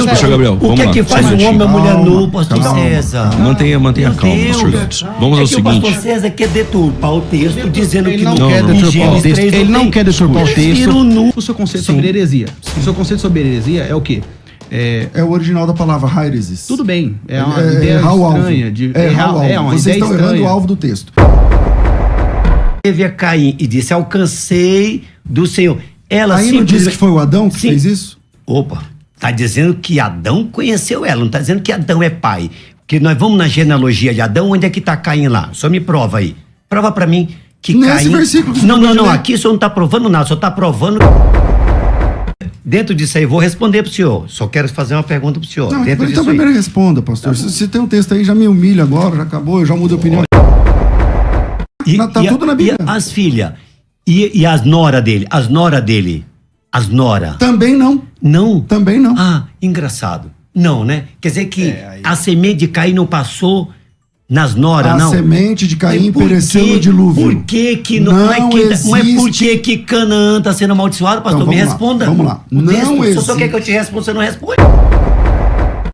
pastor Gabriel. O que é que faz um homem e uma mulher nu, pastor César? Mantenha a calma, pastor Gabriel. Vamos ao seguinte. O pastor César quer deturpar o texto, dizendo que não quer deturpar o texto. Ele não quer deturpar o texto. Nu. O seu conceito sobre heresia. O seu conceito sobre heresia é o quê? É o original da palavra heresis. Tudo bem. É uma ideia estranha. Vocês estão errando o alvo do texto. Teve a Caim e disse: alcancei do Senhor. Ela aí não disse que foi o Adão que fez isso? Opa, tá dizendo que Adão conheceu ela, não tá dizendo que Adão é pai. Porque nós vamos na genealogia de Adão, onde é que tá Caim lá? Só me prova aí. Prova pra mim que nesse Caim... versículo que Não, aqui o senhor não tá provando nada, só tá provando... Dentro disso aí, eu vou responder pro senhor. Só quero fazer uma pergunta pro senhor. Não, dentro então disso primeiro aí. responda, pastor. Se tem um texto aí, já me humilha agora, já acabou, eu já mudo de opinião. Tá tudo na Bíblia. E as filhas? E as nora dele? As nora dele? As nora? Também não. Não? Também não. Ah, engraçado. Não, né? Quer dizer que a semente de Caim não passou nas noras, não? A semente de Caim pereceu no dilúvio. Por que que não é por que Canaã está sendo amaldiçoado, pastor? Então, me responda. Vamos lá. Se você quer que eu te responda, você não responde.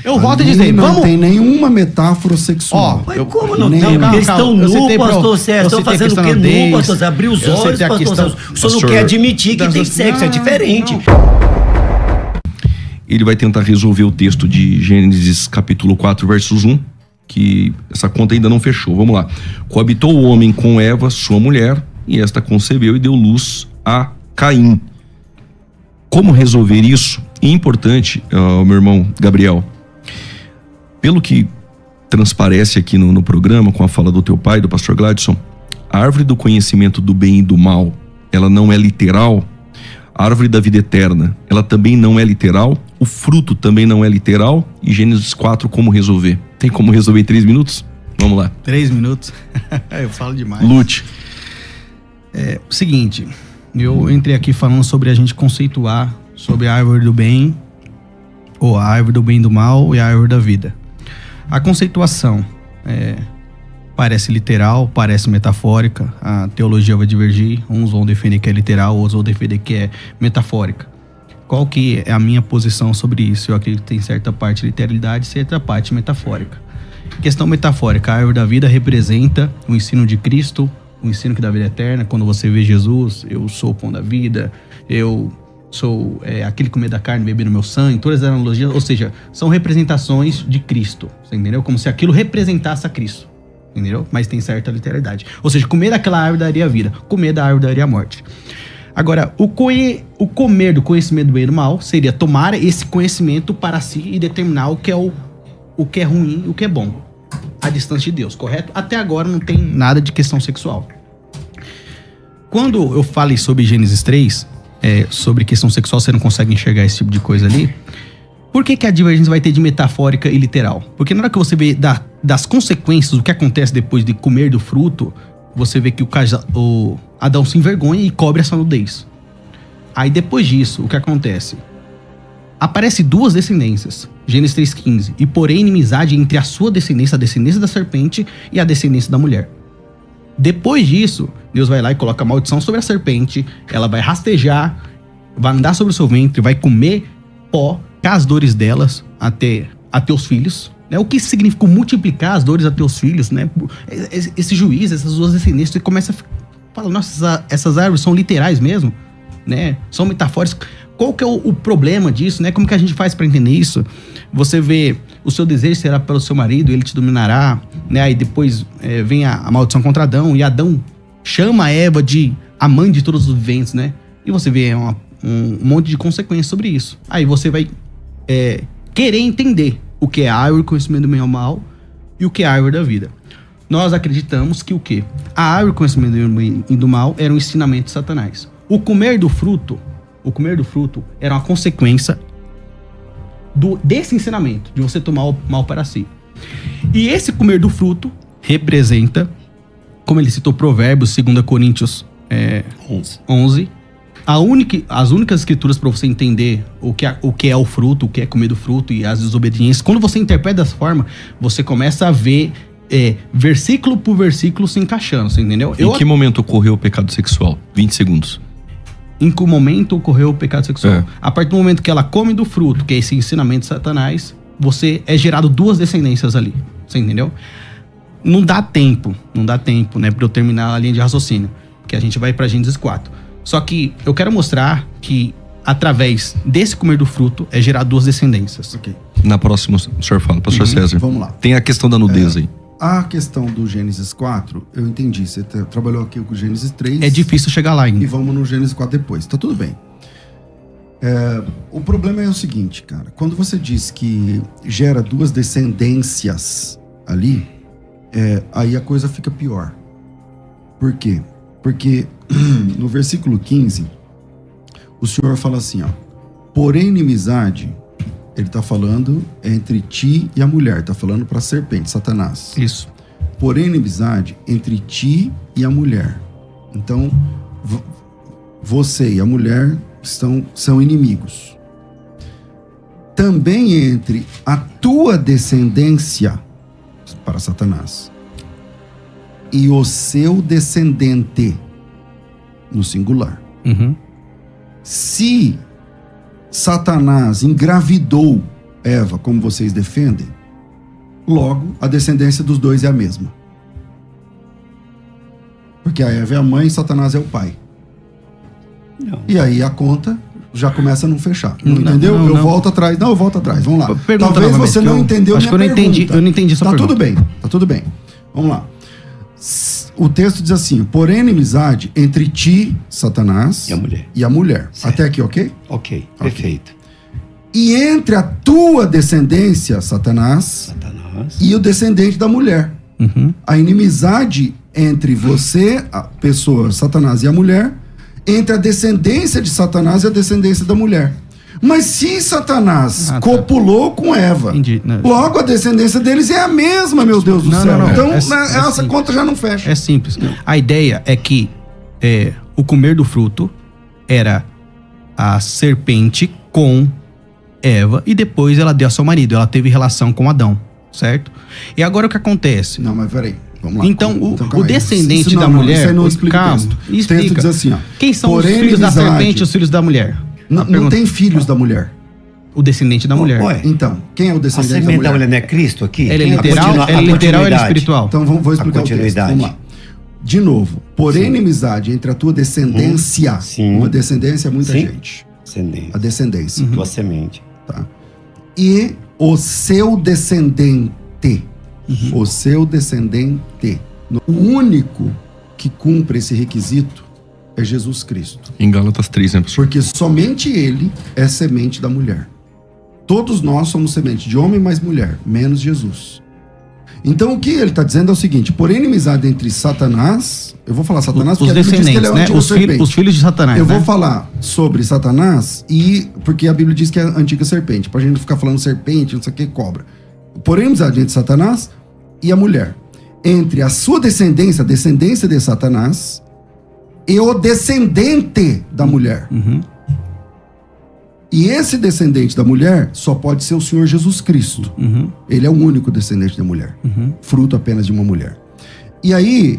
Eu volto a dizer, não tem nenhuma metáfora sexual. Mas como não tem? Eles estão nu, pastor Sérgio. Estão fazendo o que nu, pastor Sérgio? Abriu os olhos, pastor Sérgio. O senhor não quer admitir que tem sexo, é diferente. Ele vai tentar resolver o texto de Gênesis capítulo 4, versos 1, que essa conta ainda não fechou. Vamos lá. Coabitou o homem com Eva, sua mulher, e esta concebeu e deu luz a Caim. Como resolver isso? É importante, meu irmão Gabriel, pelo que transparece aqui no programa, com a fala do teu pai, do pastor Gladson, a árvore do conhecimento do bem e do mal, ela não é literal. A árvore da vida eterna, ela também não é literal. O fruto também não é literal. E Gênesis 4, como resolver? Tem como resolver em 3 minutos? Vamos lá. 3 minutos? Eu falo demais. Lute. O seguinte, eu entrei aqui falando sobre a gente conceituar sobre a árvore do bem, ou a árvore do bem e do mal e a árvore da vida. A conceituação parece literal, parece metafórica, a teologia vai divergir, uns vão defender que é literal, outros vão defender que é metafórica. Qual que é a minha posição sobre isso? Eu acredito que tem certa parte literalidade e certa parte metafórica. Questão metafórica, a árvore da vida representa o ensino de Cristo, o ensino que dá vida eterna. Quando você vê Jesus, eu sou o pão da vida, eu sou aquele que come da carne, beber no meu sangue, todas as analogias, ou seja, são representações de Cristo, você entendeu? Como se aquilo representasse a Cristo. Entendeu? Mas tem certa literalidade. Ou seja, comer daquela árvore daria vida, comer da árvore daria morte. Agora, o comer do conhecimento do bem e do mal seria tomar esse conhecimento para si e determinar o que é ruim e o que é bom, à distância de Deus, correto? Até agora não tem nada de questão sexual. Quando eu falei sobre Gênesis 3, sobre questão sexual, você não consegue enxergar esse tipo de coisa ali. Por que a divergência vai ter de metafórica e literal? Porque na hora que você vê das consequências, o que acontece depois de comer do fruto, você vê que o Adão se envergonha e cobre essa nudez. Aí depois disso, o que acontece? Aparece 2 descendências, Gênesis 3,15, e porém inimizade entre a sua descendência, a descendência da serpente e a descendência da mulher. Depois disso, Deus vai lá e coloca a maldição sobre a serpente, ela vai rastejar, vai andar sobre o seu ventre, vai comer pó, as dores delas até os filhos, né? O que significa multiplicar as dores a teus filhos, né? Esse juiz, essas 2 descendências, você começa a falar, nossa, essas árvores são literais mesmo, né? São metafóricas. Qual que é o problema disso, né? Como que a gente faz para entender isso? Você vê, o seu desejo será pelo seu marido, ele te dominará, né? Aí depois vem a maldição contra Adão, e Adão chama Eva de a mãe de todos os viventes, né? E você vê um monte de consequências sobre isso. Aí você vai querer entender o que é a árvore do conhecimento do bem e do mal e o que é a árvore da vida. Nós acreditamos que o quê? A árvore do conhecimento do bem e do mal era um ensinamento de Satanás. O comer do fruto era uma consequência desse ensinamento, de você tomar o mal para si. E esse comer do fruto representa, como ele citou Provérbios, 2 Coríntios 11, as únicas escrituras para você entender o que é o fruto, o que é comer do fruto e as desobediências, quando você interpreta dessa forma, você começa a ver versículo por versículo se encaixando, você entendeu? Em que momento ocorreu o pecado sexual? 20 segundos. em que momento ocorreu o pecado sexual. É. A partir do momento que ela come do fruto, que é esse ensinamento de Satanás, você é gerado 2 descendências ali. Você entendeu? Não dá tempo, né, pra eu terminar a linha de raciocínio. Que a gente vai pra Gênesis 4. Só que eu quero mostrar que através desse comer do fruto é gerar 2 descendências. Ok. Na próxima, o senhor fala, pastor César. Vamos lá. Tem a questão da nudez aí. A questão do Gênesis 4, eu entendi. Você trabalhou aqui com o Gênesis 3. É difícil chegar lá E ainda. vamos no Gênesis 4 depois. Tá tudo bem. O problema é o seguinte, cara. Quando você diz que gera 2 descendências ali, aí a coisa fica pior. Por quê? Porque no versículo 15, o Senhor fala assim, ó. Porém, inimizade, ele tá falando entre ti e a mulher. Tá falando pra serpente, Satanás. Isso. Porém, inimizade entre ti e a mulher. Então, você e a mulher são inimigos. Também entre a tua descendência, para Satanás, e o seu descendente, no singular. Uhum. Se Satanás engravidou Eva, como vocês defendem, logo a descendência dos dois é a mesma. Porque a Eva é a mãe e Satanás é o pai. Não. E aí a conta já começa a não fechar. Não, Não, entendeu? não, eu não. volto atrás. Não, eu volto atrás. Vamos lá. Pergunta Talvez novamente, você que não eu entendeu acho minha que eu não entendi- pergunta. eu não entendi sua Tá pergunta. tudo bem. Tá tudo bem. Vamos lá. O texto diz assim: porém, inimizade entre ti, Satanás, E a mulher. Certo. Até aqui, ok? Ok, perfeito. E entre a tua descendência, Satanás, Satanás. e o descendente da mulher. Uhum. A inimizade entre você, a pessoa, Satanás e a mulher, entre a descendência de Satanás e a descendência da mulher. Mas se Satanás tá. copulou com Eva, Entendi. Não. logo a descendência deles é a mesma, meu Deus do Não, céu. não, não. Então, É essa simples. conta já não fecha. É simples. A ideia é que o comer do fruto era a serpente com Eva e depois ela deu ao seu marido. Ela teve relação com Adão, certo? E agora o que acontece? Não, mas peraí. Vamos lá. Então, calma o aí. descendente Isso da não, mulher... Isso aí não explica calma, o texto. O explica. texto diz assim, ó. Quem são porém, os filhos da inimizade- serpente e os filhos da mulher? Não tem filhos da mulher. O descendente da mulher. Ué, Então, quem é o a descendente da semente mulher? da mulher não é Cristo aqui? Ele é Quem literal, continua- ele é a literal, ele é continuidade? espiritual. Então vou explicar o texto. continuidade. Vamos lá. De novo, porém, inimizade entre a tua descendência. Sim. Uma descendência é muita Sim. gente. Descendente. A descendência. Tua semente. Tá? E o seu descendente. O seu descendente. O único que cumpre esse requisito é Jesus Cristo. Em Gálatas 3, né, professor? Porque somente ele é semente da mulher. Todos nós somos semente de homem mais mulher, menos Jesus. Então o que ele está dizendo é o seguinte: por inimizade entre Satanás, eu vou falar Satanás Os porque a Bíblia diz que ele descendentes, é o né? antigo serpente. Os filhos de Satanás, Eu né? vou falar sobre Satanás porque a Bíblia diz que é a antiga serpente, pra gente não ficar falando serpente, não sei o que, cobra. Por inimizade entre Satanás e a mulher, entre a sua descendência, a descendência de Satanás, e o descendente da mulher. E esse descendente da mulher só pode ser o Senhor Jesus Cristo. Ele é o único descendente da mulher. Fruto apenas de uma mulher. E aí,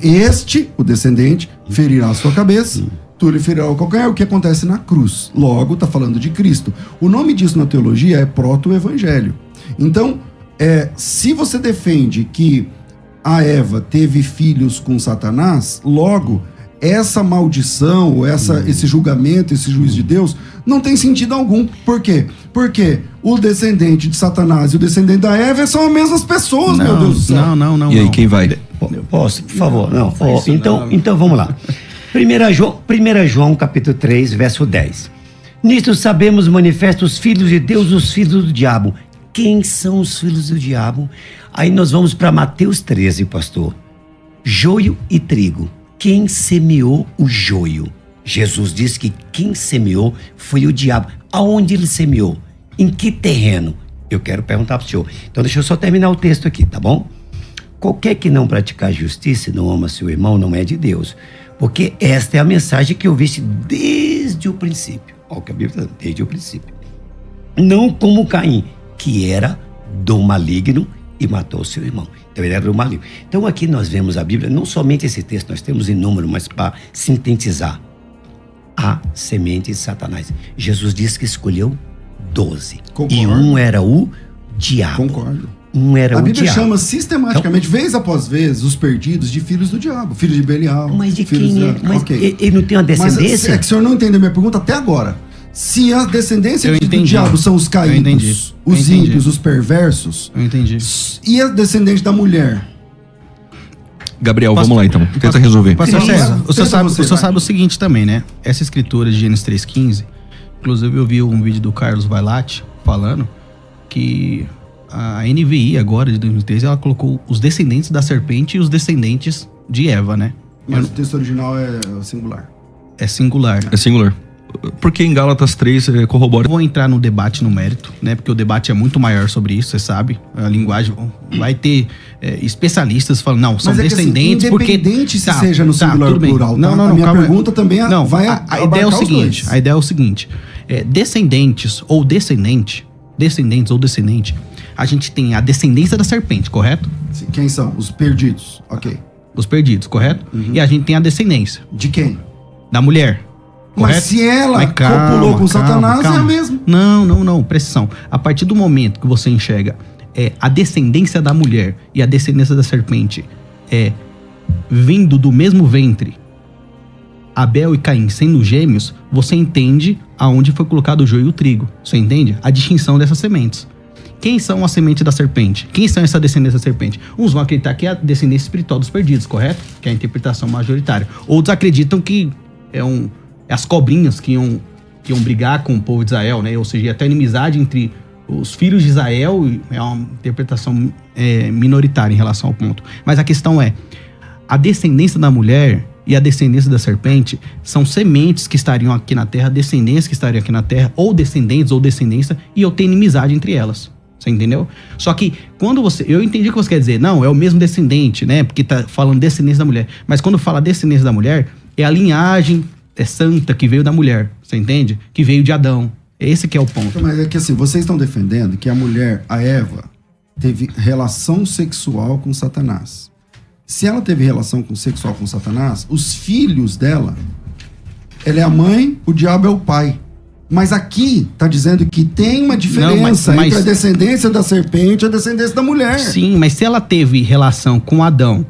o descendente, ferirá a sua cabeça, tu lhe ferirá o calcanhar, o que acontece na cruz. Logo, está falando de Cristo. O nome disso na teologia é proto-evangelho. Então, se você defende que a Eva teve filhos com Satanás, logo, essa maldição, esse julgamento, esse juízo de Deus, não tem sentido algum. Por quê? Porque o descendente de Satanás e o descendente da Eva são as mesmas pessoas, meu Deus do céu. Não. E aí, quem vai? Posso, por favor? Não. faz isso Então vamos lá. 1 João capítulo 3, verso 10. Nisto sabemos manifestos os filhos de Deus e os filhos do diabo. Quem são os filhos do diabo? Aí nós vamos para Mateus 13, pastor. Joio e trigo. Quem semeou o joio? Jesus disse que quem semeou foi o diabo. Aonde ele semeou? Em que terreno? Eu quero perguntar para o senhor. Então deixa eu só terminar o texto aqui, tá bom? Qualquer que não praticar justiça e não ama seu irmão não é de Deus. Porque esta é a mensagem que eu vi desde o princípio. Olha o que a Bíblia está dizendo, desde o princípio. Não como Caim, que era do maligno e matou seu irmão. Então ele era do maligno. Então aqui nós vemos a Bíblia, não somente esse texto, nós temos em número, mas para sintetizar. a semente de Satanás. Jesus disse que escolheu 12. Concordo. E um era o diabo. Concordo. Um era A o Bíblia diabo. chama sistematicamente, vez após vez, os perdidos de filhos do diabo. Filhos de Belial. Mas de filhos quem é? Mas Ok. ele não tem uma descendência? Mas é que o senhor não entendeu minha pergunta até agora. Se a descendência Eu do entendi. diabo são os Eu entendi. caídos, Eu os entendi. ímpios, os perversos, Eu entendi. e a descendente da mulher? Gabriel, vamos lá então. Tenta resolver. Pastor Sim, César, tenta o senhor sabe, você, o senhor vai. sabe o seguinte também, né? Essa escritura de Gênesis 3,15, inclusive eu vi um vídeo do Carlos Vailate falando que a NVI agora, de 2013, ela colocou os descendentes da serpente e os descendentes de Eva, né? Mas o texto original é singular. É singular. É singular. Porque em Gálatas 3 corrobora. Eu vou entrar no debate, no mérito, né? Porque o debate é muito maior sobre isso, você sabe. A linguagem vai ter especialistas falando, não, são Mas é que, descendentes assim, porque... independente se seja no singular tudo ou bem. plural, Não, tá? não, A não, minha calma aí. pergunta também não, vai a ideia é o abarcar os seguinte, dois. a ideia é o seguinte, descendentes ou descendente, a gente tem a descendência da serpente, correto? Quem são? Os perdidos. Ok. Os perdidos, correto? E a gente tem a descendência De quem? da mulher, correto? Mas se ela Mas copulou com Satanás, é a mesma. Não, pressão. A partir do momento que você enxerga a descendência da mulher e a descendência da serpente vindo do mesmo ventre, Abel e Caim sendo gêmeos, você entende aonde foi colocado o joio e o trigo. Você entende? A distinção dessas sementes. Quem são a semente da serpente? Quem são essa descendência da serpente? Uns vão acreditar que é a descendência espiritual dos perdidos, correto? Que é a interpretação majoritária. Outros acreditam que as cobrinhas que iam brigar com o povo de Israel, né? Ou seja, até inimizade entre os filhos de Israel, é uma interpretação minoritária em relação ao ponto. Mas a questão é, a descendência da mulher e a descendência da serpente são sementes que estariam aqui na terra, descendências que estariam aqui na terra, ou descendentes ou descendência, e eu tenho inimizade entre elas. Você entendeu? Só que quando eu entendi o que você quer dizer, não, é o mesmo descendente, né? Porque tá falando descendência da mulher. Mas quando fala descendência da mulher, é a linhagem santa que veio da mulher, você entende? Que veio de Adão. Esse que é o ponto. Mas é que assim, vocês estão defendendo que a mulher, a Eva, teve relação sexual com Satanás. Se ela teve relação sexual com Satanás, os filhos dela, ela é a mãe, o diabo é o pai. Mas aqui tá dizendo que tem uma diferença entre a descendência da serpente e a descendência da mulher. Sim, mas se ela teve relação com Adão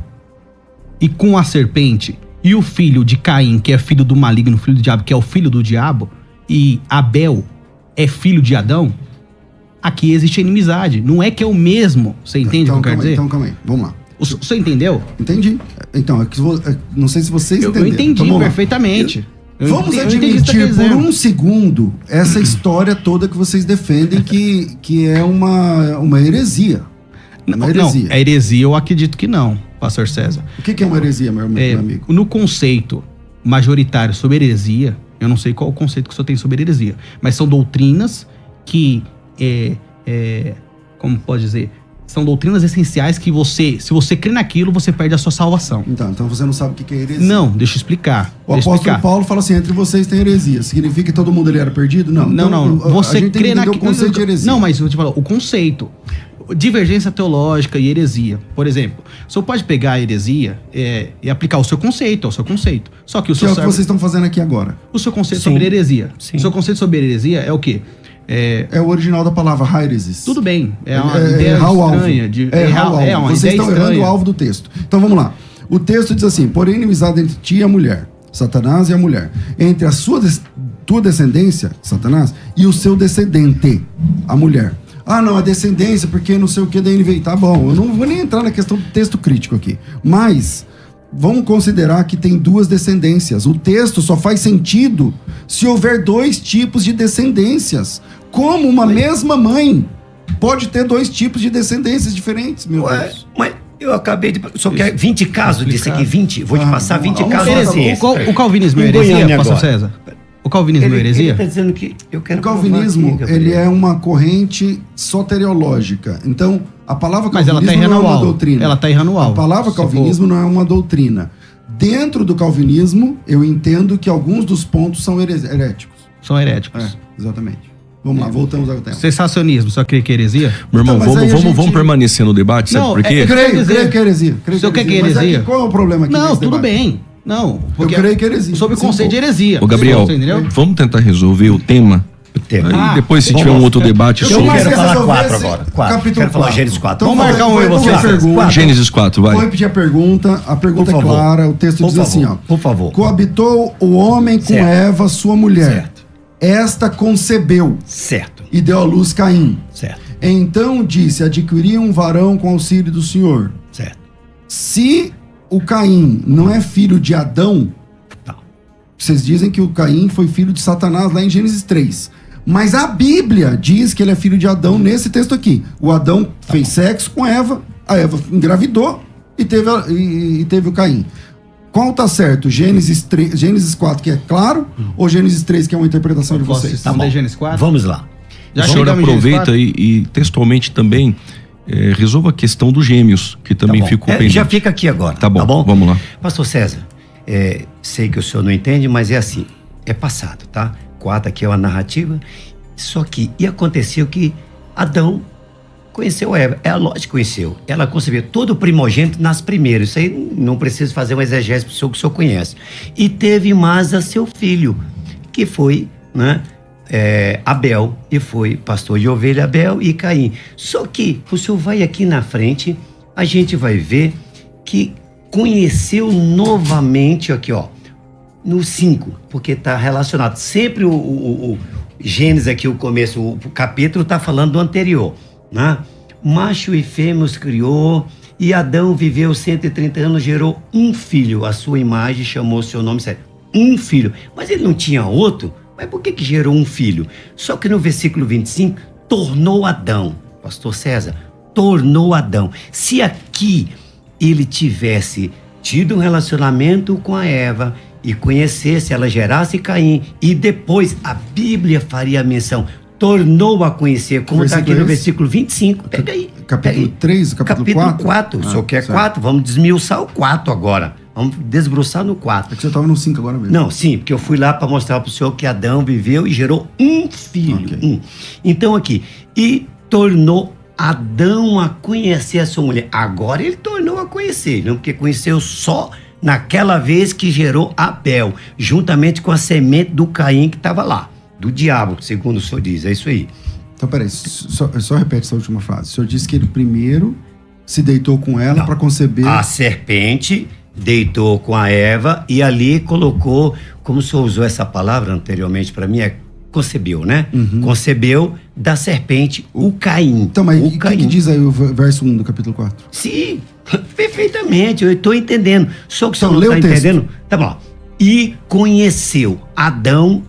e com a serpente, e o filho de Caim, que é filho do maligno, filho do diabo, que é o filho do diabo, e Abel é filho de Adão, aqui existe inimizade. Não é que é o mesmo, você entende o que eu quero dizer? Então, calma aí, vamos lá. Você entendeu? Entendi. Então, não sei se vocês entenderam. Eu entendi então, perfeitamente. Vamos admitir por um segundo essa história toda que vocês defendem que é uma heresia. Uma heresia. Não, a heresia eu acredito que não, pastor César. O que é uma heresia, meu amigo? No conceito majoritário sobre heresia, eu não sei qual o conceito que o senhor tem sobre heresia, mas são doutrinas que, como pode dizer, são doutrinas essenciais que se você crê naquilo, você perde a sua salvação. Então você não sabe o que é heresia. Não, deixa eu explicar. O apóstolo Paulo fala assim, entre vocês tem heresia. Significa que todo mundo ali era perdido? Não. Não. Você a gente crê naquilo. O conceito de heresia. Não, mas eu te falo, o conceito. Divergência teológica e heresia. Por exemplo, o senhor pode pegar a heresia e aplicar o seu conceito, ao seu conceito. Só que o Que seu é o que vocês estão fazendo aqui agora. O seu conceito Sim. sobre heresia. Sim. O seu conceito sobre heresia é o quê? É o original da palavra heresis. Tudo bem. É uma ideia estranha. Uma Vocês ideia estão errando estranha. o alvo do texto. Então vamos lá. O texto diz assim: porém, inimizade entre ti e a mulher, Satanás e a mulher, entre a tua descendência, Satanás, e o seu descendente, a mulher. Ah, não, a descendência, porque não sei o que da NVI. Tá bom, eu não vou nem entrar na questão do texto crítico aqui. Mas vamos considerar que tem duas descendências. O texto só faz sentido se houver dois tipos de descendências. Como uma mesma mãe pode ter dois tipos de descendências diferentes, meu Deus? Mas eu acabei de... Só quer 20 casos disso aqui, 20? Vou te passar 20 vamos casos lá, assim. O calvinismo é Em heresia, Goiânia pastor agora. César? O calvinismo é Ele heresia? tá dizendo que eu quero O calvinismo, provar aqui, ele Gabriel. é uma corrente soteriológica. Então, a palavra Mas ela calvinismo tá não é errando o uma alvo. doutrina. Ela tá errando o A alvo. palavra Se for- calvinismo não é uma doutrina. Dentro do calvinismo, eu entendo que alguns dos pontos são heréticos. São heréticos. Exatamente. Vamos lá, voltamos ao tema. Sensacionismo, só crê que é heresia? Meu irmão, Então, mas aí a vamos gente- permanecer no debate, sabe Não, por quê? é- Creio dizer- que é heresia. O senhor quer que é Mas heresia? qual é o problema aqui Não, nesse tudo debate? bem. Não, porque Eu creio que é heresia. sobre o Sim, conceito de heresia. Ô, Gabriel, Você entendeu? vamos tentar resolver o tema. Aí depois, se tiver um outro debate Eu sobre... quero quero falar resolver 4 esse agora. 4. capítulo Quero falar 4. Gênesis 4. Então, Vamos marcar um vou eu e você. repetir a pergunta. Gênesis 4, vai. Vou repetir a pergunta. A pergunta Por é favor. clara. O texto Por diz favor, assim, ó. por favor. Coabitou o homem com Certo. Eva, sua mulher. Certo. Esta concebeu Certo. e deu à luz Caim. Certo. Então disse, adquiri um varão com auxílio do Senhor. Certo. Se o Caim não é filho de Adão, Tá. vocês dizem que o Caim foi filho de Satanás lá em Gênesis 3. Mas a Bíblia diz que ele é filho de Adão nesse texto aqui. O Adão fez sexo com Eva, a Eva engravidou e teve o Caim. Qual tá certo? Gênesis 4, que é claro, ou Gênesis 3, que é uma interpretação de Posso vocês? responder Gênesis 4? Vamos lá. Já O senhor chegamos em Gênesis aproveita 4? e textualmente também resolva a questão dos gêmeos, que Tá também bom. ficou pendente. Já fica aqui agora. Tá bom, vamos lá. Pastor César, sei que o senhor não entende, mas é assim. É passado, tá? 4 aqui é uma narrativa. Só que, e aconteceu que Adão conheceu Eva. É lógico que conheceu. Ela concebeu. Todo primogênito nasce primeiro. Isso aí não precisa fazer um exegese para o senhor, que o senhor conhece. E teve mais a seu filho, que foi, né? Abel, e foi pastor de ovelha Abel e Caim. Só que o senhor vai aqui na frente, a gente vai ver que conheceu novamente, aqui ó, no 5, porque está relacionado. Sempre o Gênesis aqui, o começo, o capítulo está falando do anterior, né? Macho e fêmea os criou, e Adão viveu 130 anos, gerou um filho, a sua imagem, chamou seu nome, certo? Um filho. Mas ele não tinha outro? Mas por que gerou um filho? Só que no versículo 25, tornou Adão. Pastor César, tornou Adão. Se aqui ele tivesse tido um relacionamento com a Eva e conhecesse, ela gerasse Caim, e depois a Bíblia faria menção, tornou a conhecer, como está aqui no versículo 25. Pega aí. Capítulo 3, capítulo 4? 4. O senhor quer certo. 4? Vamos desmiuçar o 4 agora. Vamos desbruçar no 4. É que você estava no 5 agora mesmo. Não, sim, porque eu fui lá para mostrar para o senhor que Adão viveu e gerou um filho. Ok. Então aqui, e tornou Adão a conhecer a sua mulher. Agora ele tornou a conhecer, não porque conheceu só naquela vez que gerou Abel, juntamente com a semente do Caim que estava lá, do diabo, segundo o senhor diz, é isso aí. Então, peraí, só repete essa última frase. O senhor disse que ele primeiro se deitou com ela para conceber... A serpente deitou com a Eva e ali colocou, como o senhor usou essa palavra anteriormente para mim, concebeu, né? Concebeu da serpente o Caim. Então, mas o o que diz aí o verso 1 do capítulo 4? Sim, perfeitamente, eu estou entendendo. Só que o senhor Então, não lê está o texto. entendendo. Tá bom. E conheceu Adão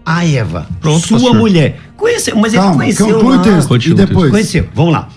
a Eva, Pronto, sua pastor. mulher. Conheceu, mas ele Calma, conheceu. conclui o lá. texto. Continua E o depois? Conheceu, vamos lá.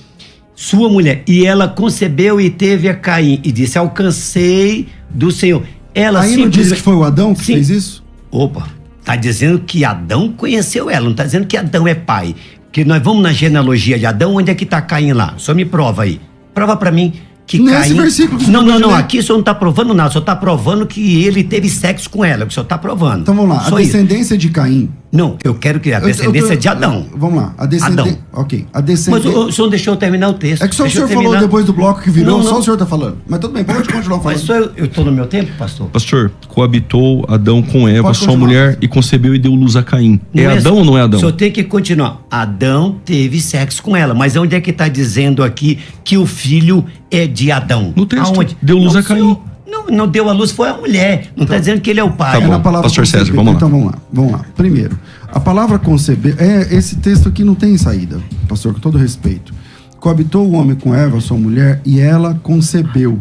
Sua mulher, e ela concebeu e teve a Caim, e disse, alcancei do Senhor. Ela Aí não disse que foi o Adão que Sim. fez isso? Opa, tá dizendo que Adão conheceu ela, não tá dizendo que Adão é pai. Porque nós vamos na genealogia de Adão, onde é que tá Caim lá? Só me prova aí. Prova pra mim que Nesse Caim... versículo que você Não, acabou de ler. aqui o senhor não tá provando nada, o senhor tá provando que ele teve sexo com ela, é o que o senhor tá provando. Então vamos lá, Só a isso. descendência de Caim... Não, eu quero que a descendência de Adão. Vamos lá, a descendência... Adão. Ok, a Mas descendência... o senhor deixou eu terminar o texto. É que só o Deixa eu senhor falou terminar. depois do bloco que virou, Não, só não. o senhor tá falando. Mas tudo bem, pode continuar falando. Mas só eu tô no meu tempo, pastor? Pastor, coabitou Adão com Eva, Pode sua continuar. mulher, e concebeu e deu luz a Caim. Não É Adão ou não é Adão? Só tem que continuar. Adão teve sexo com ela, mas onde é que está dizendo aqui que o filho é de Adão? No texto. Aonde? Deu luz Não, a Caim. senhor, Não deu a luz, foi a mulher. Não está dizendo que ele é o pai. Tá É bom. na palavra Pastor César, conceber. vamos lá. Então vamos lá. Primeiro, a palavra conceber, esse texto aqui não tem saída, pastor, com todo respeito. Coabitou o homem com Eva, sua mulher, e ela concebeu.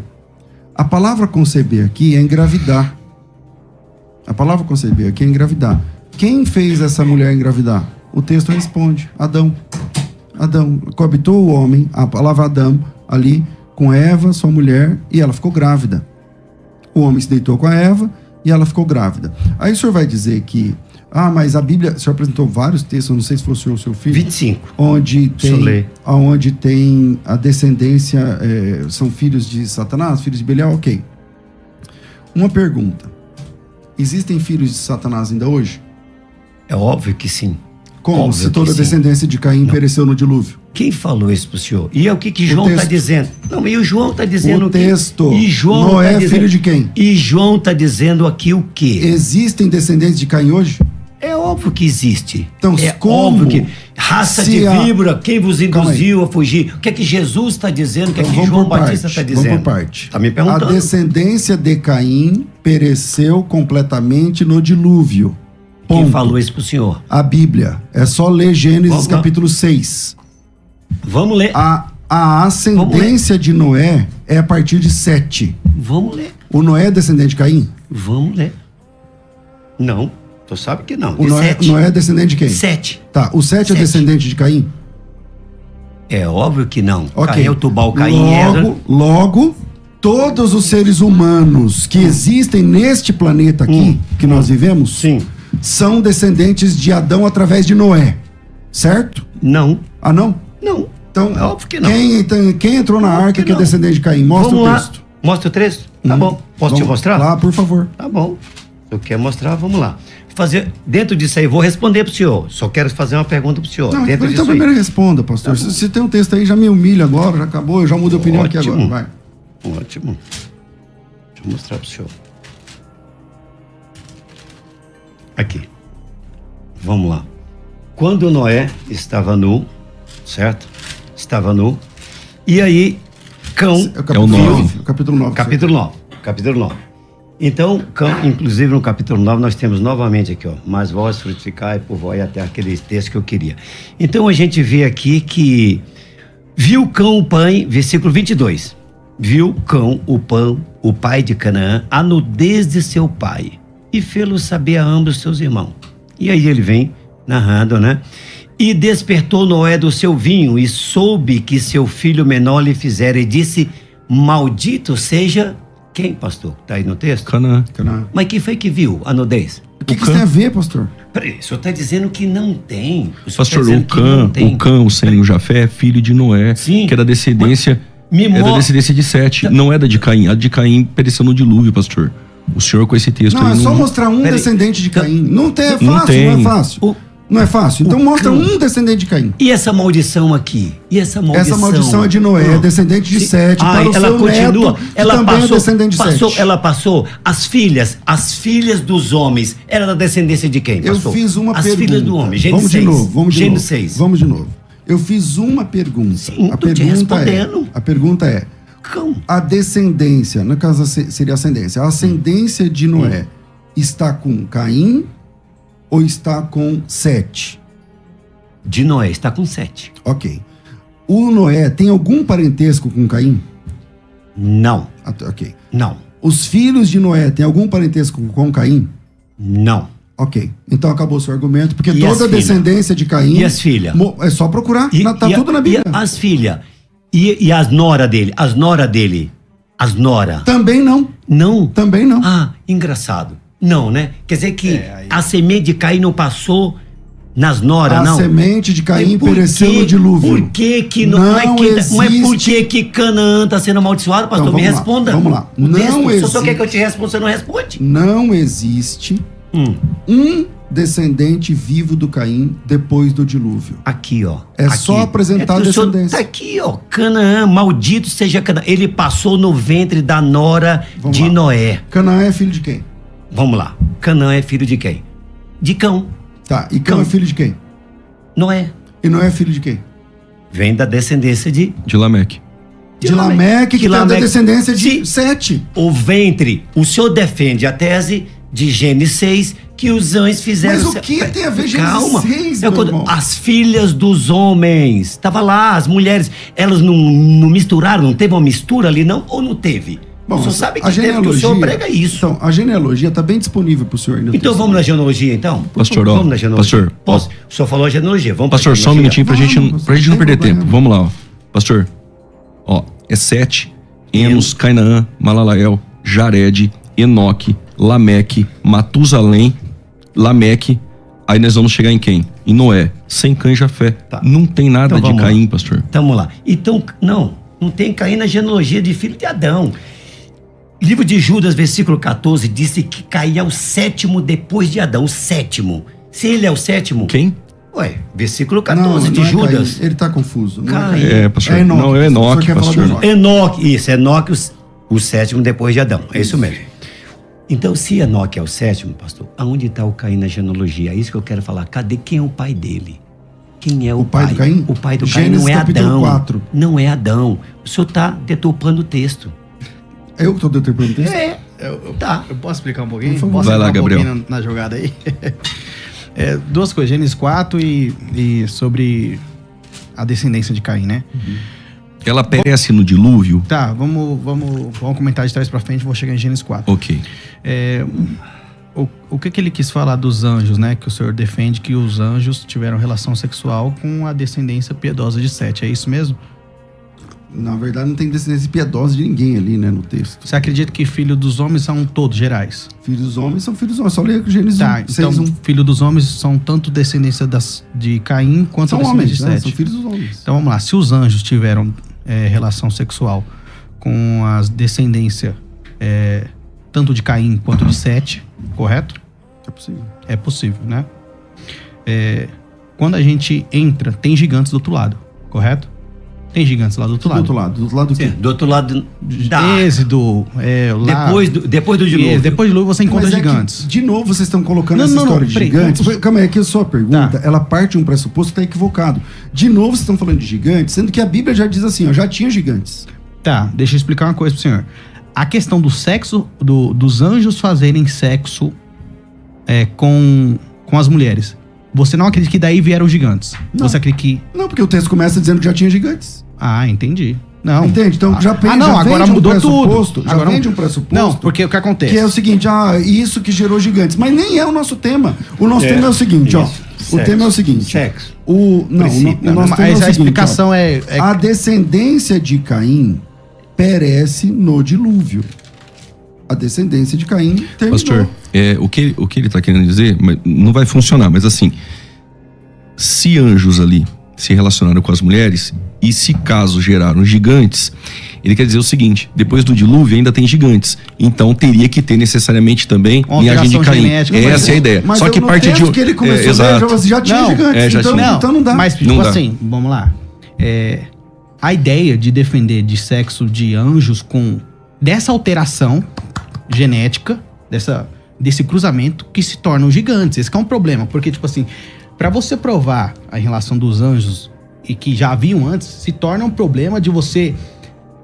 A palavra conceber aqui é engravidar. A palavra conceber aqui é engravidar. Quem fez essa mulher engravidar? O texto responde, Adão. Adão coabitou o homem, a palavra Adão, ali, com Eva, sua mulher, e ela ficou grávida. O homem se deitou com a Eva e ela ficou grávida. Aí o senhor vai dizer que... mas a Bíblia... O senhor apresentou vários textos, eu não sei se foi o senhor ou seu filho. 25. Onde Deixa eu ler. tem a descendência... são filhos de Satanás, filhos de Belial, ok. Uma pergunta. Existem filhos de Satanás ainda hoje? É óbvio que sim. Como Óbvio se que toda a sim. descendência de Caim pereceu no dilúvio? Quem falou isso pro senhor? E é o que João está texto. dizendo? Não, e o João está dizendo O texto. E João Noé tá é dizendo, filho de quem? E João está dizendo aqui o quê? Existem descendentes de Caim hoje? É óbvio que existe. Então, é como? óbvio que raça Se de a- víbora, quem vos Calma induziu a fugir? O que é que Jesus está dizendo? O que é Então, que vamos João por Batista parte, está dizendo? Vamos por parte. Tá me A perguntando. descendência de Caim pereceu completamente no dilúvio. Quem Ponto. falou isso pro senhor? A Bíblia. É só ler Gênesis Vamos lá. capítulo 6. Vamos ler. A ascendência de Noé é a partir de 7. Vamos ler. O Noé é descendente de Caim? Vamos ler. Não. Tu sabe que não. O Noé é descendente de quem? 7. Tá, o 7 é 7. descendente de Caim? É óbvio que não. Ok. Caim, Tubal, Caim, Eda. Logo, todos os seres humanos que existem neste planeta aqui, que nós vivemos, Sim. são descendentes de Adão através de Noé. Certo? Não. Ah, não? Não. Então, É óbvio que não. quem entrou na Óbvio arca que que é não. descendente de Caim? Mostra Vamos o lá. texto. Mostra o texto? Tá bom. Posso te Vamos mostrar? lá, por favor. Tá bom. Se eu quer mostrar, vamos lá. Dentro disso aí, vou responder pro senhor. Só quero fazer uma pergunta pro senhor. Não, Dentro então disso primeiro aí. responda, pastor. Se tem um texto aí, já me humilha agora, já acabou, eu já mudo a opinião aqui Ótimo. agora. Vai. Ótimo. Deixa eu mostrar pro senhor. Aqui. Vamos lá. Quando Noé estava nu, certo? Estava nu. E aí, Cão... É o capítulo 9. O capítulo 9. Capítulo 9. Capítulo 9. Então, inclusive no capítulo 9, nós temos novamente aqui, ó. Mas vós frutificai por vós até aquele texto que eu queria. Então, a gente vê aqui que viu Cão o pão, versículo 22. Viu Cão o pão, o pai de Canaã, a nudez de seu pai, e fê-lo saber a ambos seus irmãos. E aí ele vem narrando, né? E despertou Noé do seu vinho e soube que seu filho menor lhe fizera e disse, maldito seja... Quem, pastor? Tá aí no texto? Canaã. Mas quem foi que viu a nudez? O que isso tem a ver, pastor? Peraí, o senhor está dizendo que não tem. O senhor Pastor, tá dizendo que não tem. o Cã, o Sem e o Jafé é filho de Noé, Sim. que é da descendência, Me é da mo- descendência de Sete, não é da de Caim. A de Caim pereceu no dilúvio, pastor. O senhor com esse texto Não, aí é só mostrar um Peraí. descendente de Caim. Não tem, é Não fácil, tem. não é fácil. O- Não é fácil. Então o mostra Cã. um descendente de Caim. E essa maldição aqui? E essa maldição? Essa maldição é de Noé, descendente de Sete, para o ela seu continua, neto, que ela também passou, é descendente de passou, Sete. ela passou, as filhas dos homens, era da descendência de quem, Eu pastor? fiz uma as pergunta. filhas do homem, Gênesis Vamos 6. de novo, vamos de Gênesis novo. 6. Vamos de novo. Eu fiz uma pergunta. Sim, a tô te respondendo. a pergunta é: Cão. a descendência, no caso seria ascendência, a ascendência de Noé está com Caim ou está com Sete? De Noé, está com 7. Ok. O Noé tem algum parentesco com Caim? Não, Ok. não, Os filhos de Noé têm algum parentesco com Caim? não. Ok. Então acabou o seu argumento, porque E toda as a filhas? descendência de Caim... E as filhas? É só procurar, tá tudo na Bíblia. E as filhas? E as nora dele? As nora dele? As nora? Também não, Não? também não. Ah, engraçado. Não, né? Quer dizer que a semente de Caim não passou nas noras, A não? semente de Caim E por pereceu que- no dilúvio. Por que que não é que, não é por existe- que Canaã está sendo amaldiçoado, pastor? Então, Me vamos lá, responda. vamos lá. O texto, Não se o senhor existe- quer que eu te responda, você não responde. Não existe um descendente vivo do Caim depois do dilúvio. Aqui, ó. É aqui. só apresentar a que o senhor descendência. Tá aqui, ó. Canaã, maldito seja Canaã. Ele passou no ventre da nora Vamos de lá. Noé. Canaã é filho de quem? Vamos lá. Canaã é filho de quem? De Cão. Tá, e Cão Cão. é filho de quem? Noé. E Noé é filho de quem? Vem da descendência de De Lameque. De Lameque, que tem da Lameque. descendência de Sim. Sete. o ventre. O senhor defende a tese de Gênesis 6 que os anjos fizeram... Mas o que tem a ver Gênesis Calma. 6, É meu quando- irmão? As filhas dos homens. Tava lá, as mulheres. Elas não misturaram? Não teve uma mistura ali, não? Ou não teve? o senhor sabe que teve, que o senhor prega isso. Então, a genealogia está bem disponível para o senhor aí no Então texto. vamos na genealogia, então? Pastor, ó, vamos na genealogia. pastor, ó. Posso? O senhor falou a genealogia. Vamos Pastor, pra só um genealogia? minutinho pra gente Vamos, não sem perder problema. tempo. Vamos lá, ó. Pastor, ó, é Sete, Enos, Cainaã, Malalael, Jared, Enoque, Lameque, Matusalém, Lameque. Aí nós vamos chegar em quem? Em Noé. Sem Cã e Jafé. Tá. Não tem nada Então de vamos lá. Caim, pastor. Vamos lá. Então, não tem Caim na genealogia de filho de Adão. Livro de Judas, versículo 14, disse que Caim é o sétimo depois de Adão, o sétimo. Se ele é o sétimo... Quem? Ué, versículo 14 Não, de não é Judas. Caim, ele tá confuso. Não Caim. é Caim. pastor. É Enoque. Não, é O Enoque, senhor quer falar pastor. do Enoque. Enoque, isso, Enoque, o sétimo depois de Adão. É isso mesmo. Então, se Enoque é o sétimo, pastor, aonde está o Caim na genealogia? É isso que eu quero falar. Cadê quem é o pai dele? Quem é o pai do Caim? O pai do Gênesis Caim não é capítulo Adão. 4. Não é Adão. O senhor está deturpando o texto. É eu que tô determinando isso? Tá. Eu posso explicar um pouquinho? Por favor. Posso Vai lá, entrar um Gabriel. pouquinho na jogada aí? Duas coisas, Gênesis 4 e sobre a descendência de Caim, né? Ela aparece no dilúvio? Tá, vamos comentar de trás pra frente, vou chegar em Gênesis 4. Ok. O que ele quis falar dos anjos, né? Que o senhor defende que os anjos tiveram relação sexual com a descendência piedosa de Sete, é isso mesmo? Na verdade, não tem descendência piedosa de ninguém ali, né, no texto. Você acredita que filhos dos homens são todos gerais? Filhos dos homens são filhos dos homens. Só leia Gênesis Tá, 6, então 1. filhos dos homens são tanto descendência de Caim quanto São descendência homens, de né? Sete. São filhos dos homens. Então vamos lá, se os anjos tiveram relação sexual com as descendências tanto de Caim quanto de Sete, correto? É possível. É possível, né? Quando a gente entra, tem gigantes do outro lado, correto? Tem gigantes lá do outro Do lado. outro lado. Do outro lado do quê? Sim, do outro lado da... Êxodo, lá... Depois do dilúvio. Depois do dilúvio você encontra Mas é que, gigantes. de novo, vocês estão colocando Não, essa não, história de peraí, gigantes. não. Calma aí, aqui a sua pergunta, Tá. ela parte de um pressuposto que está equivocado. De novo, vocês estão falando de gigantes, sendo que a Bíblia já diz assim, ó, já tinha gigantes. Tá, deixa eu explicar uma coisa pro senhor. A questão do sexo, dos anjos fazerem sexo com as mulheres. Você não acredita que daí vieram os gigantes? Não. Você acredita que... Não, porque o texto começa dizendo que já tinha gigantes. Ah, entendi. Não. Entende? Então já vem, não, já vem agora de um mudou pressuposto, tudo. já Agora vem de um pressuposto. Não, porque o que acontece? Que é o seguinte, isso que gerou gigantes. Mas nem é o nosso tema. O nosso tema é o seguinte, ó. Isso. O Sexo. tema é o seguinte. Sexo. O nosso tema é o Mas seguinte, a explicação ó. é... A descendência de Caim perece no dilúvio. A descendência de Caim terminou. Pastor, o que ele tá querendo dizer, mas não vai funcionar, mas assim, se anjos ali se relacionaram com as mulheres, e se caso geraram gigantes, ele quer dizer o seguinte, depois do dilúvio ainda tem gigantes, então teria que ter necessariamente também Uma linhagem de alteração Caim. genética, Essa é a ideia. Mas Só que no parte texto de... que ele começou a ler, exato. já tinha Não, gigantes, já tinha. então não dá. Mas, tipo Não dá. assim, vamos lá. A ideia de defender de sexo de anjos dessa alteração genética, desse cruzamento que se tornam gigantes. Esse que é um problema, porque, tipo assim, pra você provar a relação dos anjos e que já haviam antes, se torna um problema de você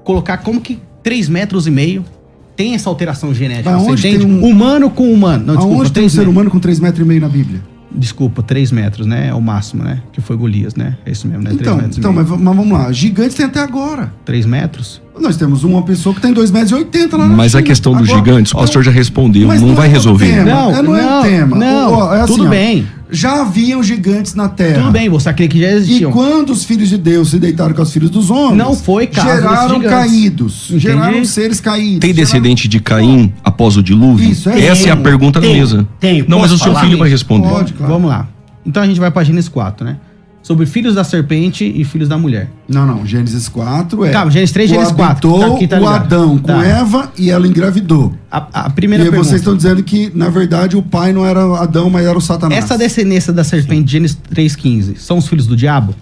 colocar como que 3,5 metros tem essa alteração genética. Mas Você onde entende? tem um- Humano com humano. Não, desculpa, Aonde tem um 3 ser metros. humano com 3,5 metros na Bíblia? Desculpa, 3 metros, né? É o máximo, né? Que foi Golias, né? É isso mesmo, né? 3 Então, metros e então meio. mas vamos lá. Gigantes tem até agora. 3 metros? Nós temos uma pessoa que tem 2,80 metros lá na Mas a China. questão dos Agora, gigantes, o pastor já respondeu, mas não vai é o resolver. tema, Não, não é o não, tema. não, Ó, é assim, tudo ó, bem. Já haviam gigantes na Terra. Tudo bem, você acredita que já E existiam. quando os filhos de Deus se deitaram com os filhos dos homens, Não foi caso desses geraram gigantes. caídos, Entendi. geraram seres caídos. Tem descendente de Caim após o dilúvio? Isso, é Essa é a tem, pergunta da tem, mesa. tem. Não, mas Posso o seu falar? filho vai responder. Pode, claro. Vamos lá. Então a gente vai pra Gênesis 4, né? Sobre filhos da serpente e filhos da mulher. Não, Gênesis 4 é... Calma, Gênesis 3, Gênesis 4. Coabitou Tá aqui, tá o ligado. Adão com Tá. Eva e ela engravidou. A primeira E aí pergunta. vocês estão dizendo que, na verdade, o pai não era Adão, mas era o Satanás. Essa descendência da serpente, Gênesis 3,15, são os filhos do diabo?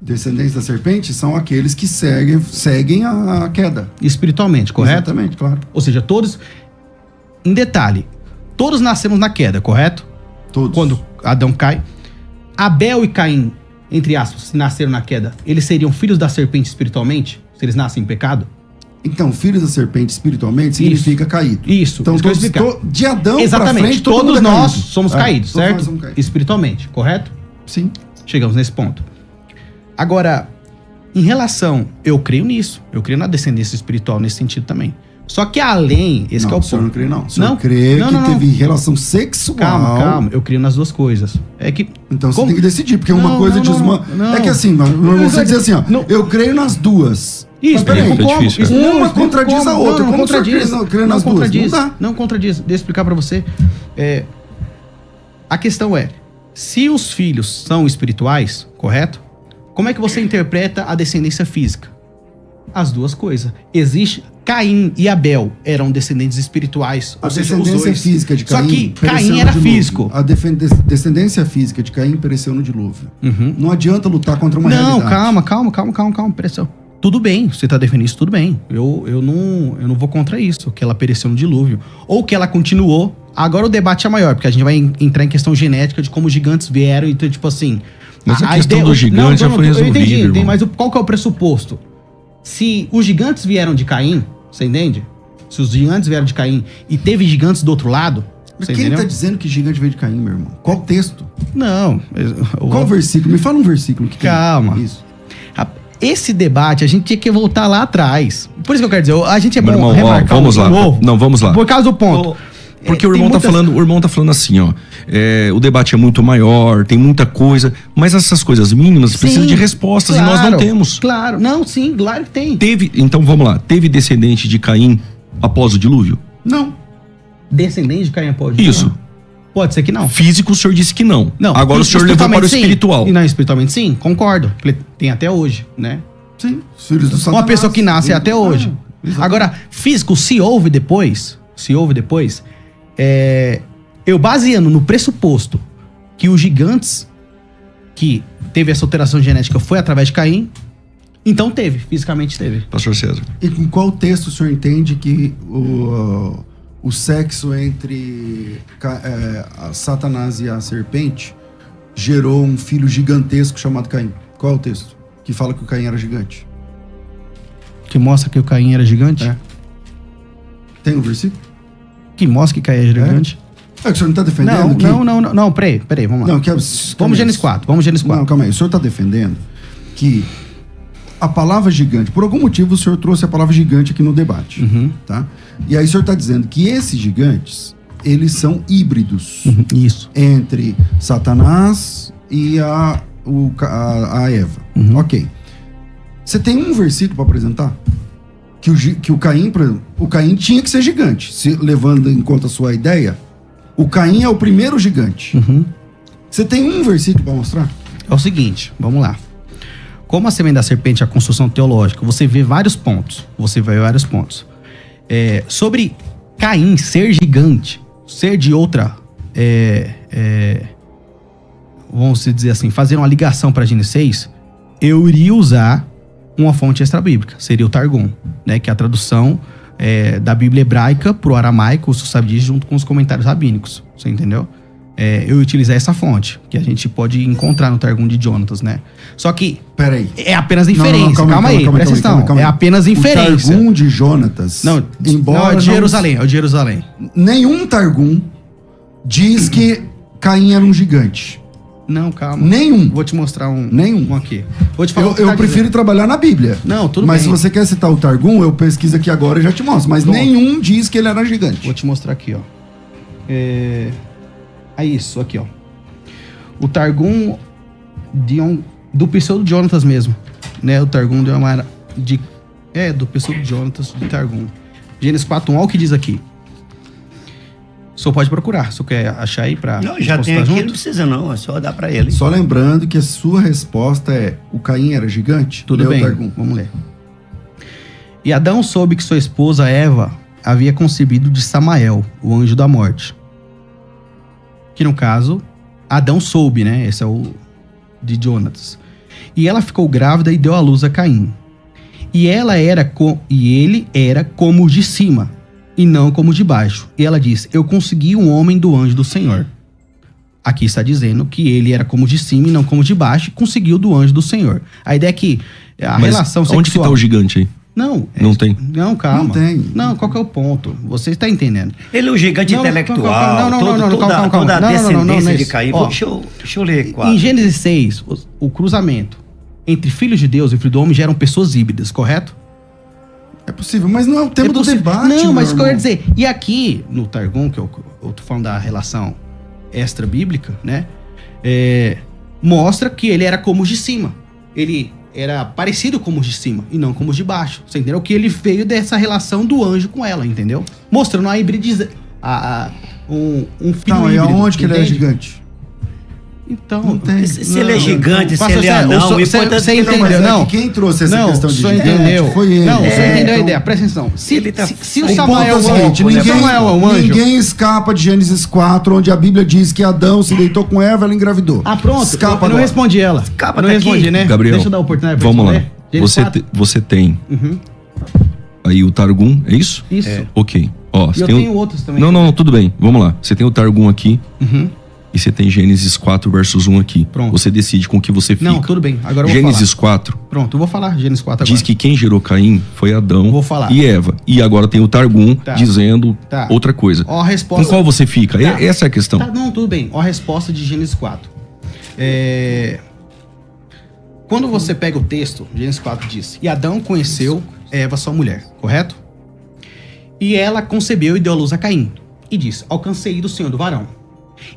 Descendentes da serpente são aqueles que seguem a queda. Espiritualmente, correto? Exatamente, claro. Ou seja, todos... Em detalhe, todos nascemos na queda, correto? Todos. Quando Adão cai. Abel e Caim, entre aspas, se nasceram na queda, eles seriam filhos da serpente espiritualmente? Se eles nascem em pecado? Então, filhos da serpente espiritualmente significa caído. Isso, Então, isso que eu todos, ia explicar. de Adão pra Exatamente, frente, todo todos mundo é nós caído. somos É, caídos, todos certo? nós somos caídos. Espiritualmente, correto? Sim. Chegamos nesse ponto. Agora, em relação, eu creio nisso, eu creio na descendência espiritual nesse sentido também. Só que além, esse Não, que é o o senhor não ponto. crê, não. O senhor Não, crê não, que não, não. teve relação sexual. Calma, eu creio nas duas coisas. É que Então você Como? tem que decidir, porque uma Não, coisa não, diz não, uma. não. É que assim, você dizer assim, ó, Não. eu creio nas duas. Isso, Mas peraí, é difícil, Isso, é. Uma isso, contradiz como? a outra. Não, Como o senhor contradiz. crê nas duas? Contradiz. Não dá. Não contradiz. Deixa eu explicar pra você. A questão é, se os filhos são espirituais, correto? Como é que você interpreta a descendência física? as duas coisas. Existe... Caim e Abel eram descendentes espirituais. A ou seja, os descendência dois. física de Caim... Só que pereceu Caim no era dilúvio. físico. A descendência física de Caim pereceu no dilúvio. Não adianta lutar contra uma Não, realidade. calma. Pereceu. Tudo bem, você tá defendendo isso, tudo bem. Eu não vou contra isso, que ela pereceu no dilúvio. Ou que ela continuou. Agora o debate é maior, porque a gente vai entrar em questão genética de como os gigantes vieram. Então, tipo assim... Mas a questão do gigante já foi resolvida, Eu entendi, irmão. mas qual que é o pressuposto? Se os gigantes vieram de Caim, você entende? Se os gigantes vieram de Caim e teve gigantes do outro lado, Mas você quem entendeu? tá dizendo que gigante veio de Caim, meu irmão? Qual texto? Não. Qual versículo? Me fala um versículo que tem. Calma. Isso. Esse debate, a gente tinha que voltar lá atrás. Por isso que eu quero dizer, a gente é Meu bom irmão, ó, remarcar vamos lá. novo. Não, vamos lá. Por causa do ponto. Porque o tem irmão muitas- tá falando assim, ó. O debate é muito maior, tem muita coisa, mas essas coisas mínimas precisam Sim, de respostas e nós não temos. Claro, não, sim, claro que tem. Então vamos lá. Teve descendente de Caim após o dilúvio? Não. Descendente de Caim pode? Isso. Pode ser que não. Físico, o senhor disse que não. Não. Agora o senhor levou para o espiritualmente, sim. espiritual. E não, espiritualmente sim, concordo. Tem até hoje, né? Sim. Os filhos do Satanás. Uma pessoa que nasce até hoje. Agora, físico, se houve depois, eu baseando no pressuposto que os gigantes que teve essa alteração genética foi através de Caim, então fisicamente teve. Pastor César. E com qual texto o senhor entende que o sexo entre a Satanás e a serpente gerou um filho gigantesco chamado Caim? Qual é o texto que fala que o Caim era gigante? Que mostra que o Caim era gigante? É. Tem um versículo? Que mostra que Caim era gigante? É que o senhor não está defendendo que... Não, peraí, vamos lá. Não, Vamos Gênesis 4. Não, calma aí. O senhor está defendendo que a palavra gigante, por algum motivo o senhor trouxe a palavra gigante aqui no debate, tá? E aí o senhor está dizendo que esses gigantes, eles são híbridos Isso. entre Satanás e a Eva. Ok. Você tem um versículo para apresentar? Que o Caim, por exemplo, o Caim tinha que ser gigante. Levando em conta a sua ideia, o Caim é o primeiro gigante. Você tem um versículo para mostrar? É o seguinte, vamos lá. Como a semente da serpente é a construção teológica, você vê vários pontos. Sobre Caim ser gigante, ser de outra... vamos dizer assim, fazer uma ligação para Gênesis 6, eu iria usar uma fonte extra-bíblica. Seria o Targum, né? Que é a tradução da Bíblia hebraica pro aramaico, o sabe disso, junto com os comentários rabínicos. Você entendeu? Eu utilizar essa fonte, que a gente pode encontrar no Targum de Jonatas, né? Só que Peraí. é apenas inferência. Não, calma aí, presta atenção. É apenas inferência. O Targum de Jonatas, Não, embora é de Jerusalém, é de Jerusalém. nenhum Targum diz que Caim era um gigante. Não, calma. Nenhum. Vou te mostrar Nenhum. um aqui. Vou te falar o que Eu tá prefiro dizendo. trabalhar na Bíblia. Não, tudo mas bem. se você quer citar o Targum, eu pesquiso aqui agora e já te mostro. Mas Pronto. nenhum diz que ele era gigante. Vou te mostrar aqui, ó. É isso, aqui, ó. O Targum do Pseudo Jonatas mesmo, né? O Targum do Pseudo Jonatas de Targum. Gênesis 4:1, olha o que diz aqui. O senhor pode procurar, se o senhor quer achar aí pra... Não, já tem aqui, não precisa não, é só dar pra ele. Só lembrando que a sua resposta é: o Caim era gigante? Tudo Lê o bem, Targum. vamos ler. E Adão soube que sua esposa Eva havia concebido de Samael, o anjo da morte. Que no caso, Adão soube, né? Esse é o de Jonatas. E ela ficou grávida e deu à luz a Caim. E ele era como os de cima, e não como os de baixo. E ela disse: eu consegui um homem do anjo do Senhor. Aqui está dizendo que ele era como os de cima e não como os de baixo, e conseguiu do anjo do Senhor. A ideia é que a Mas relação sexual... onde que tá o gigante aí? Não. Não tem. Não, calma. Não tem. Não, qual que é o ponto? Você está entendendo. Ele é um gigante intelectual. Calma. Toda a descendência de Caim. Ó, Deixa eu ler 4. Em Gênesis 6, o cruzamento entre filhos de Deus e filho do homem geram pessoas híbridas, correto? É possível, mas não é o tema do possível. debate. Não, mas o que eu meu ia irmão. dizer, e aqui no Targum, que eu tô falando da relação extra-bíblica, né? Mostra que ele era como os de cima. Ele era parecido com os de cima e não como os de baixo. Você entendeu? Que ele veio dessa relação do anjo com ela, entendeu? Mostrando a hibridização. Um filho Não, e híbrido, aonde que ele era entende? gigante? Então, Não tem. Se ele é gigante, se Pastor ele é César, anão, o importante você é que entendeu, Mas é não? que quem trouxe essa Não, questão de o senhor gigante entendeu. foi ele. Não, o senhor entendeu a então, ideia. Presta atenção. Se Ele tá- o O Samuel ponto é o seguinte, Samuel é um anjo. ninguém escapa de Gênesis 4, onde a Bíblia diz que Adão se deitou com Eva, ela engravidou. Ah, pronto. Escapa Eu não agora. respondi ela. Escapa Eu não daqui. respondi, né? Gabriel, Deixa eu dar a oportunidade pra vamos lá. responder. Gênesis 4? Você tem Uhum. aí o Targum, é isso? Isso. Ok. Ó, E você eu tem tenho outros também. Não, tudo bem. Vamos lá. Você tem o Targum aqui Uhum. e você tem Gênesis 4, versos 1 aqui. Pronto. Você decide com que você fica. Não, tudo bem. Agora eu vou Gênesis falar. 4 Pronto, eu vou falar Gênesis 4 agora. diz que quem gerou Caim foi Adão Vou falar. e Eva. E agora tem o Targum Tá. dizendo Tá. outra coisa. Ó a resposta. Com qual você fica? Tá. Essa é a questão. Tá, não, tudo bem. Ó a resposta de Gênesis 4. Quando você pega o texto, Gênesis 4 diz: E Adão conheceu Eva, sua mulher, correto? E ela concebeu e deu à luz a Caim. E disse: Alcancei do Senhor do varão.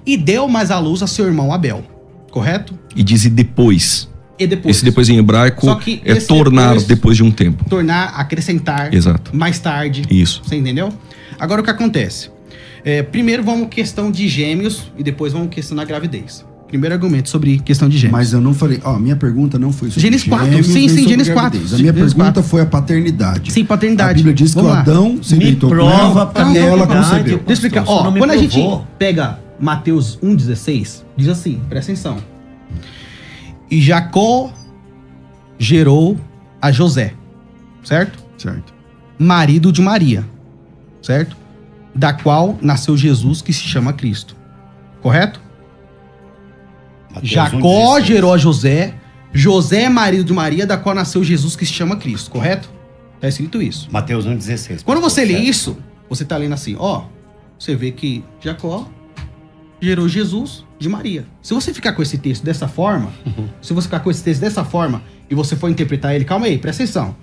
E deu mais à luz a seu irmão Abel, correto? E diz e depois. E depois. Esse depois em hebraico Só que é esse tornar depois de um tempo. Tornar, acrescentar. Exato. Mais tarde. Isso. Você entendeu? Agora o que acontece? Primeiro vamos questão de gêmeos e depois vamos questão da gravidez. Primeiro argumento sobre questão de gêmeos. Mas eu não falei, minha pergunta não foi sobre Gênesis 4, gêmeos, sim, nem sim, sobre Gênesis 4. gravidez. A minha Gênesis pergunta 4. foi a paternidade. Sim, paternidade. A Bíblia diz que o Vamos lá. Adão se Me deitou com prova ela pra e ela verdade. concebeu. Deixa eu explicar. Pastor, você não me Quando a gente provou. pega Mateus 1,16, diz assim, presta atenção. E Jacó gerou a José, certo? Certo. Marido de Maria, certo? Da qual nasceu Jesus, que se chama Cristo. Correto? Mateus Jacó 1,16. gerou a José, José é marido de Maria, da qual nasceu Jesus, que se chama Cristo, correto? Tá escrito isso. Mateus 1,16. Quando você lê certo? isso, você tá lendo assim, você vê que Jacó gerou Jesus de Maria. Se você ficar com esse texto dessa forma, e você for interpretar ele, calma aí, presta atenção.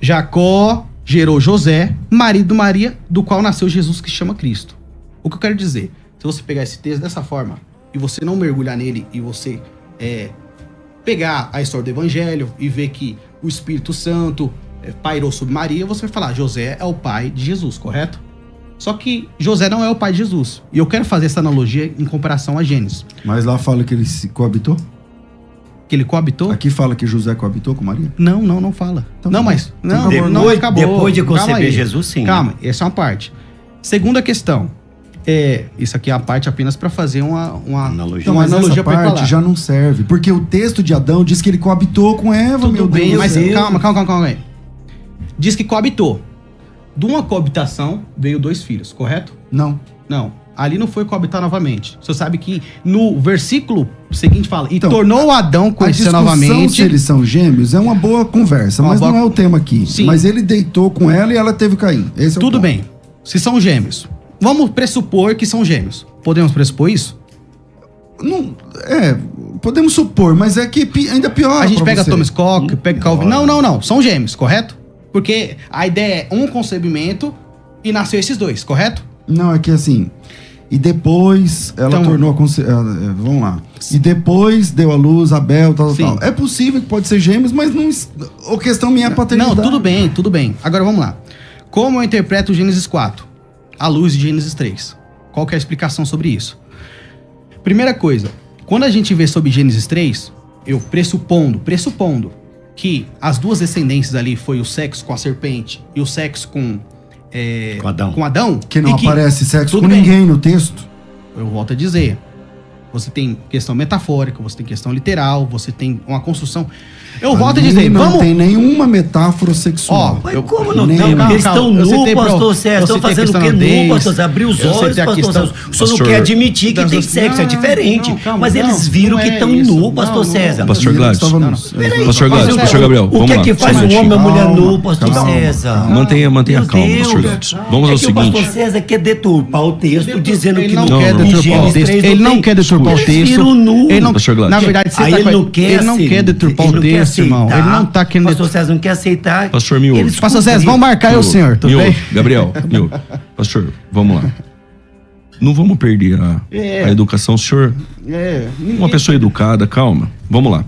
Jacó gerou José, marido de Maria, do qual nasceu Jesus, que se chama Cristo. O que eu quero dizer, se você pegar esse texto dessa forma, e você não mergulhar nele, e você pegar a história do Evangelho, e ver que o Espírito Santo pairou sobre Maria, você vai falar, José é o pai de Jesus, correto? Só que José não é o pai de Jesus. E eu quero fazer essa analogia em comparação a Gênesis. Mas lá fala que ele se coabitou? Que ele coabitou? Aqui fala que José coabitou com Maria? Não fala. Então não, tá mas... bom. Não, Depois- não acabou. depois de Calma conceber aí. Jesus, sim. Calma, essa é uma parte. Segunda questão. Isso aqui é a parte apenas para fazer uma Analogia. Então, uma mas analogia essa para parte falar. já não serve. Porque o texto de Adão diz que ele coabitou com Eva, Tudo meu bem, Deus. mas Deus. calma aí. Diz que coabitou. De uma coabitação veio 2 filhos, correto? Não. Não. Ali não foi coabitar novamente. Você sabe que no versículo seguinte fala, e Então, tornou Adão A conhecer discussão novamente. se eles são gêmeos é uma boa conversa, Uma mas boa- não é o tema aqui. Sim. Mas ele deitou com ela e ela teve Caim. Esse é o Tudo ponto. bem. Se são gêmeos. Vamos pressupor que são gêmeos. Podemos pressupor isso? Não, podemos supor, mas é que ainda pior. A gente pega Thomas Koch, pega Calvin. Não. São gêmeos, correto? Porque a ideia é um concebimento e nasceu esses 2, correto? Não, é que assim. E depois ela Então- tornou vamos lá. E depois deu à luz Abel, tal. Sim. É possível que pode ser gêmeos, mas não. A questão minha é a paternidade. Não, tudo bem. Agora vamos lá. Como eu interpreto Gênesis 4? À luz de Gênesis 3. Qual que é a explicação sobre isso? Primeira coisa, quando a gente vê sobre Gênesis 3, eu pressupondo que as 2 descendências ali foi o sexo com a serpente e o sexo com Adão. Que não e aparece sexo tudo com bem. ninguém no texto. Eu volto a dizer. Você tem questão metafórica, você tem questão literal, você tem uma construção. Eu volto a Ali dizer, não vamos. tem nenhuma metáfora sexual. Mas como não Nem- tem? Calma, Eles estão eu nu, citei pastor César. Estão fazendo o que nu, pastor César? Abriu os olhos, pastor César. O senhor não Pastor- quer admitir que tem sexo, é diferente. Mas eles viram que estão nu, pastor César. Pastor Gladys. Peraí, Pastor Gladys, pastor, pastor Gabriel, O vamos que é lá. que faz Só um o homem e a minutinho. mulher nu, Calma, pastor calma. César? Mantenha Meu calma, Deus. pastor Gladys. Vamos É ao que o pastor seguinte. César quer deturpar o texto, dizendo Ele que não no quer não. deturpar o Gênesis texto. 3 Ele não tem. quer deturpar o Eles texto. viram nu. Ele não, Pastor Gladys. na verdade, você Aí tá ele com- não quer ele não aceitar. quer deturpar Ele o não quer texto, irmão. Ele aceitar. não tá querendo Pastor César não quer aceitar. Pastor Miúdo. Eles Pastor César, vamos marcar eu, senhor, tudo Miúdo, bem? Gabriel, Miúdo. Pastor, vamos lá. Não vamos perder a educação, senhor. Ninguém- Uma pessoa educada, calma. Vamos lá.